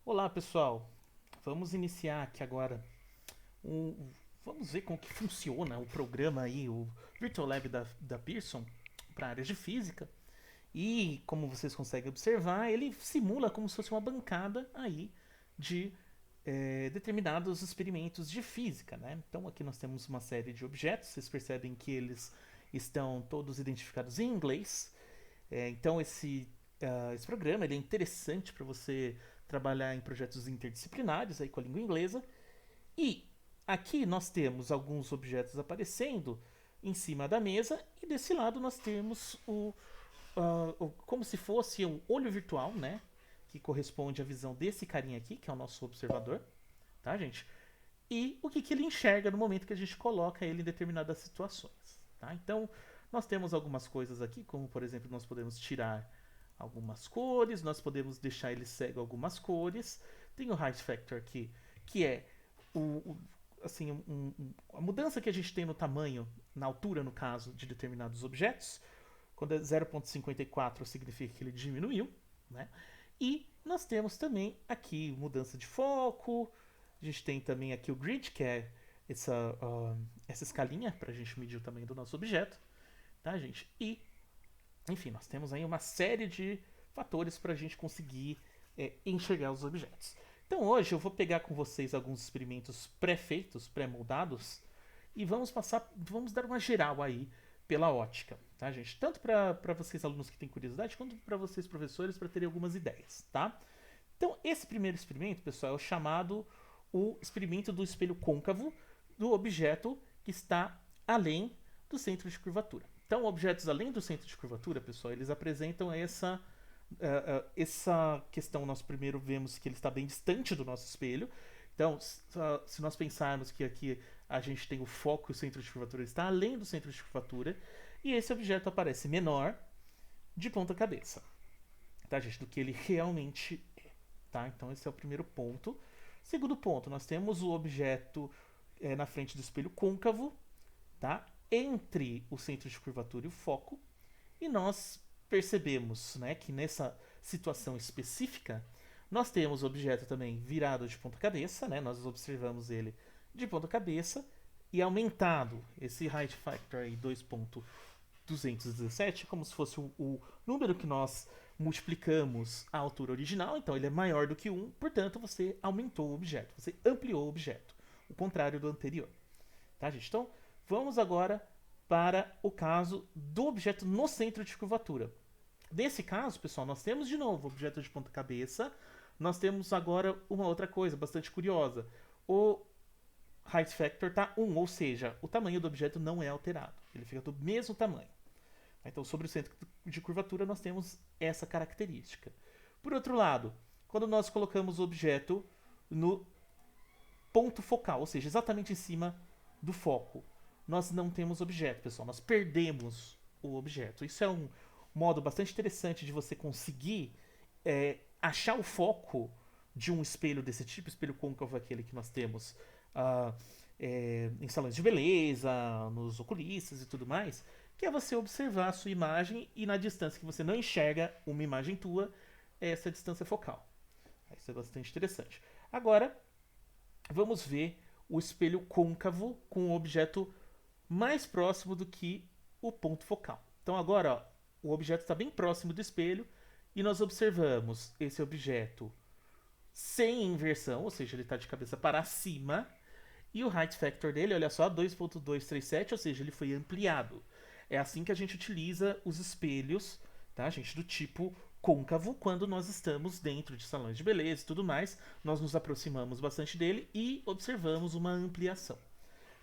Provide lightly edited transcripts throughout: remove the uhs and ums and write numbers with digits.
Olá, pessoal. Vamos iniciar aqui agora. Vamos ver como que funciona o programa aí, o Virtual Lab da Pearson para áreas de física. E como vocês conseguem observar, ele simula como se fosse uma bancada aí de determinados experimentos de física, né? Então aqui nós temos uma série de objetos. Vocês percebem que eles estão todos identificados em inglês. Então esse programa ele é interessante para você trabalhar em projetos interdisciplinares aí com a língua inglesa. E aqui nós temos alguns objetos aparecendo em cima da mesa e desse lado nós temos como se fosse um olho virtual, né? Que corresponde à visão desse carinha aqui, que é o nosso observador, tá, gente? E o que ele enxerga no momento que a gente coloca ele em determinadas situações, tá? Então, nós temos algumas coisas aqui, como por exemplo, nós podemos tirar algumas cores, nós podemos deixar ele cego algumas cores. Tem o height factor aqui, que é o, o assim, a mudança que a gente tem no tamanho, na altura, no caso, de determinados objetos. Quando é 0,54 significa que ele diminuiu, né? E nós temos também aqui mudança de foco. A gente tem também aqui o grid, que é essa escalinha para a gente medir o tamanho do nosso objeto, tá, gente? E enfim, nós temos aí uma série de fatores para a gente conseguir enxergar os objetos. Então hoje eu vou pegar com vocês alguns experimentos pré-feitos, pré-moldados, e vamos dar uma geral aí pela ótica, tá, gente? Tanto para vocês alunos que têm curiosidade, quanto para vocês professores para terem algumas ideias, tá? Então esse primeiro experimento, pessoal, é o chamado o experimento do espelho côncavo do objeto que está além do centro de curvatura. Então, objetos além do centro de curvatura, pessoal, eles apresentam essa questão. Nós primeiro vemos que ele está bem distante do nosso espelho. Então, se nós pensarmos que aqui a gente tem o foco e o centro de curvatura está além do centro de curvatura, e esse objeto aparece menor de ponta cabeça, tá, gente, do que ele realmente é. Tá? Então, esse é o primeiro ponto. Segundo ponto, nós temos o objeto na frente do espelho côncavo, tá? Entre o centro de curvatura e o foco, e nós percebemos, né, que nessa situação específica nós temos o objeto também virado de ponta cabeça, né? Nós observamos ele de ponta cabeça e aumentado esse height factor aí 2,217, como se fosse o número que nós multiplicamos a altura original, então ele é maior do que 1, portanto você aumentou o objeto, você ampliou o objeto, o contrário do anterior. Tá, gente? Então, vamos agora para o caso do objeto no centro de curvatura. Nesse caso, pessoal, nós temos de novo o objeto de ponta cabeça. Nós temos agora uma outra coisa bastante curiosa. O height factor está 1, ou seja, o tamanho do objeto não é alterado. Ele fica do mesmo tamanho. Então, sobre o centro de curvatura, nós temos essa característica. Por outro lado, quando nós colocamos o objeto no ponto focal, ou seja, exatamente em cima do foco, nós não temos objeto, pessoal. Nós perdemos o objeto. Isso é um modo bastante interessante de você conseguir achar o foco de um espelho desse tipo, espelho côncavo, aquele que nós temos ah, em salões de beleza, nos oculistas e tudo mais, que é você observar a sua imagem e na distância que você não enxerga uma imagem tua, essa é a distância focal. Isso é bastante interessante. Agora, vamos ver o espelho côncavo com o objeto mais próximo do que o ponto focal. Então agora ó, o objeto está bem próximo do espelho e nós observamos esse objeto sem inversão, ou seja, ele está de cabeça para cima, e o height factor dele, olha só, 2,237, ou seja, ele foi ampliado. É assim que a gente utiliza os espelhos, tá, gente, do tipo côncavo quando nós estamos dentro de salões de beleza e tudo mais. Nós nos aproximamos bastante dele e observamos uma ampliação.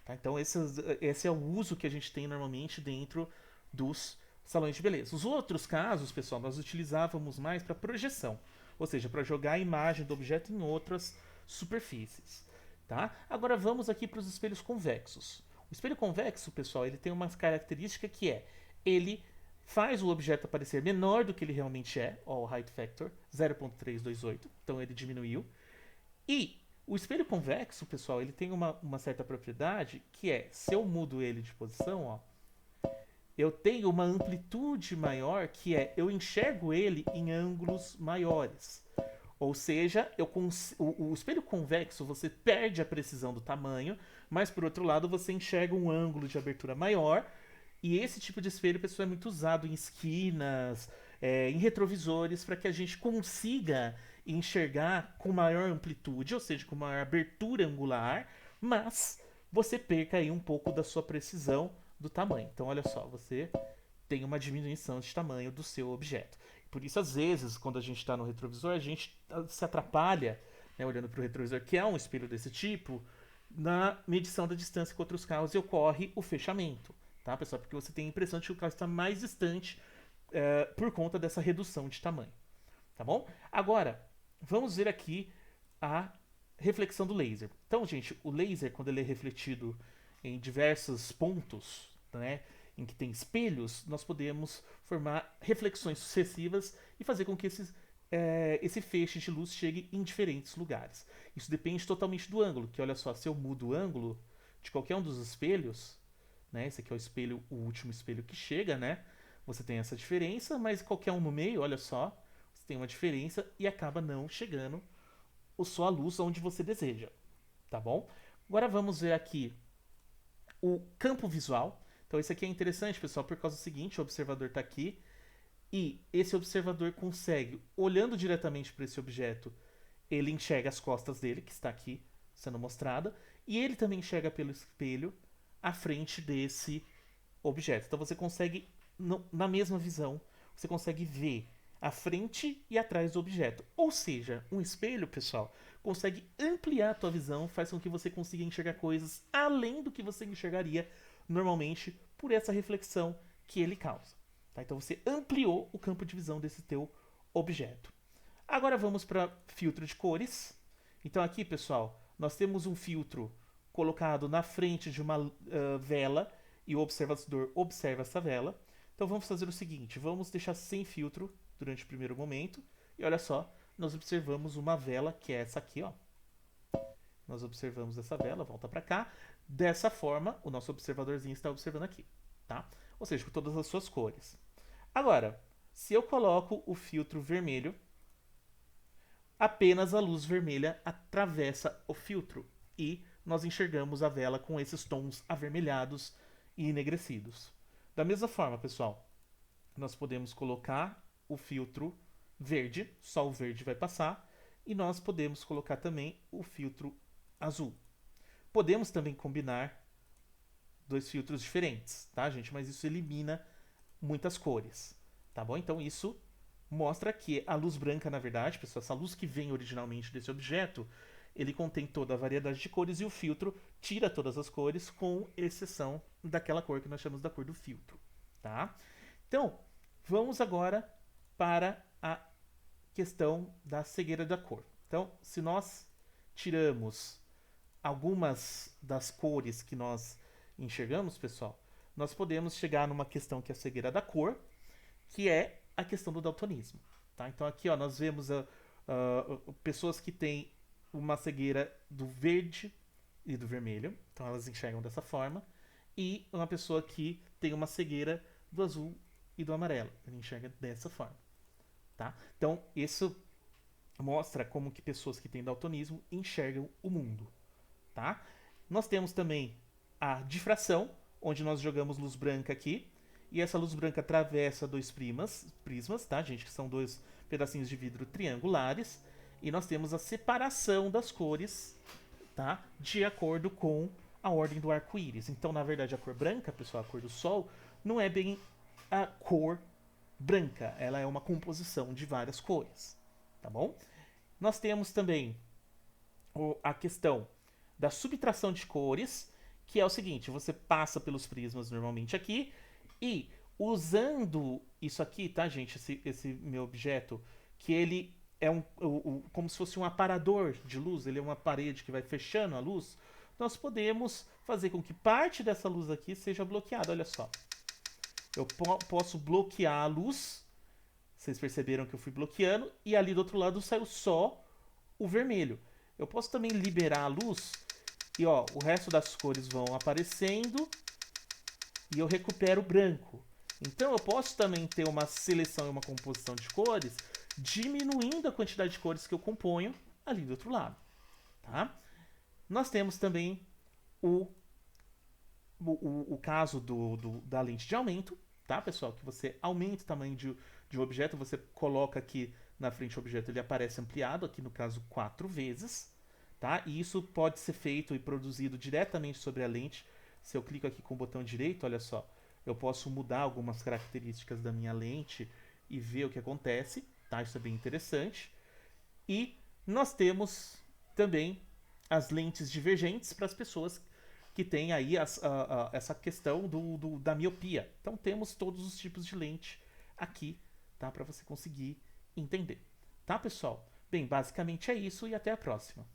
Tá? Então, esse é o uso que a gente tem normalmente dentro dos salões de beleza. Os outros casos, pessoal, nós utilizávamos mais para projeção, ou seja, para jogar a imagem do objeto em outras superfícies. Tá? Agora vamos aqui para os espelhos convexos. O espelho convexo, pessoal, ele tem uma característica que é ele faz o objeto aparecer menor do que ele realmente é, ó, o height factor 0,328, então ele diminuiu. E o espelho convexo, pessoal, ele tem uma certa propriedade que é, se eu mudo ele de posição, ó, eu tenho uma amplitude maior, que é, eu enxergo ele em ângulos maiores. Ou seja, o espelho convexo você perde a precisão do tamanho, mas por outro lado você enxerga um ângulo de abertura maior. E esse tipo de espelho, pessoal, é muito usado em esquinas, em retrovisores, para que a gente consiga enxergar com maior amplitude, ou seja, com maior abertura angular, mas você perca aí um pouco da sua precisão do tamanho. Então, olha só, você tem uma diminuição de tamanho do seu objeto. Por isso, às vezes, quando a gente está no retrovisor, a gente se atrapalha, né, olhando para o retrovisor, que é um espelho desse tipo, na medição da distância com outros carros e ocorre o fechamento, tá, pessoal? Porque você tem a impressão de que o carro está mais distante por conta dessa redução de tamanho, tá bom? Agora, vamos ver aqui a reflexão do laser. Então, gente, o laser, quando ele é refletido em diversos pontos, né, em que tem espelhos, nós podemos formar reflexões sucessivas e fazer com que esse feixe de luz chegue em diferentes lugares. Isso depende totalmente do ângulo, que olha só, se eu mudo o ângulo de qualquer um dos espelhos, né, esse aqui é o espelho, o último espelho que chega, né, você tem essa diferença, mas qualquer um no meio, olha só, você tem uma diferença e acaba não chegando sua luz onde você deseja, tá bom? Agora vamos ver aqui o campo visual. Então esse aqui é interessante, pessoal, por causa do seguinte, o observador está aqui e esse observador consegue, olhando diretamente para esse objeto, ele enxerga as costas dele, que está aqui sendo mostrada, e ele também enxerga pelo espelho a frente desse objeto. Então você consegue, na mesma visão, você consegue ver a frente e atrás do objeto. Ou seja, um espelho, pessoal, consegue ampliar a tua visão, faz com que você consiga enxergar coisas além do que você enxergaria normalmente por essa reflexão que ele causa. Tá? Então você ampliou o campo de visão desse teu objeto. Agora vamos para filtro de cores. Então aqui, pessoal, nós temos um filtro colocado na frente de uma vela e o observador observa essa vela. Então vamos fazer o seguinte, vamos deixar sem filtro durante o primeiro momento. E olha só, nós observamos uma vela, que é essa aqui, ó. Nós observamos essa vela, volta para cá. Dessa forma, o nosso observadorzinho está observando aqui, tá? Ou seja, com todas as suas cores. Agora, se eu coloco o filtro vermelho, apenas a luz vermelha atravessa o filtro e nós enxergamos a vela com esses tons avermelhados e enegrecidos. Da mesma forma, pessoal, nós podemos colocar o filtro verde, só o verde vai passar, e nós podemos colocar também o filtro azul. Podemos também combinar dois filtros diferentes, tá, gente? Mas isso elimina muitas cores, tá bom? Então isso mostra que a luz branca, na verdade, pessoal, essa luz que vem originalmente desse objeto, ele contém toda a variedade de cores e o filtro tira todas as cores, com exceção daquela cor que nós chamamos da cor do filtro, tá? Então, vamos agora para a questão da cegueira da cor. Então, se nós tiramos algumas das cores que nós enxergamos, pessoal, nós podemos chegar numa questão que é a cegueira da cor, que é a questão do daltonismo. Tá? Então aqui, ó, nós vemos pessoas que têm uma cegueira do verde e do vermelho, então elas enxergam dessa forma, e uma pessoa que tem uma cegueira do azul e do amarelo, ele enxerga dessa forma. Tá? Então isso mostra como que pessoas que têm daltonismo enxergam o mundo. Tá? Nós temos também a difração, onde nós jogamos luz branca aqui, e essa luz branca atravessa dois prismas, tá, gente? Que são dois pedacinhos de vidro triangulares, e nós temos a separação das cores, tá? De acordo com a ordem do arco-íris. Então, na verdade, a cor branca, pessoal, a cor do sol, não é bem a cor branca, ela é uma composição de várias cores, tá bom? Nós temos também a questão da subtração de cores, que é o seguinte, você passa pelos prismas normalmente aqui, e usando isso aqui, tá, gente, esse meu objeto, que ele é como se fosse um aparador de luz, ele é uma parede que vai fechando a luz, nós podemos fazer com que parte dessa luz aqui seja bloqueada, olha só. Eu posso bloquear a luz, vocês perceberam que eu fui bloqueando, e ali do outro lado saiu só o vermelho. Eu posso também liberar a luz, e ó, o resto das cores vão aparecendo, e eu recupero o branco. Então eu posso também ter uma seleção e uma composição de cores diminuindo a quantidade de cores que eu componho ali do outro lado, tá? Nós temos também o, o caso da lente de aumento, tá, pessoal? Que você aumenta o tamanho de um objeto, você coloca aqui na frente do objeto, ele aparece ampliado, aqui no caso 4 vezes, tá? E isso pode ser feito e produzido diretamente sobre a lente. Se eu clico aqui com o botão direito, olha só, eu posso mudar algumas características da minha lente e ver o que acontece, tá? Isso é bem interessante. E nós temos também as lentes divergentes para as pessoas que têm aí essa questão da miopia. Então temos todos os tipos de lente aqui, tá? Para você conseguir entender. Tá, pessoal? Bem, basicamente é isso e até a próxima.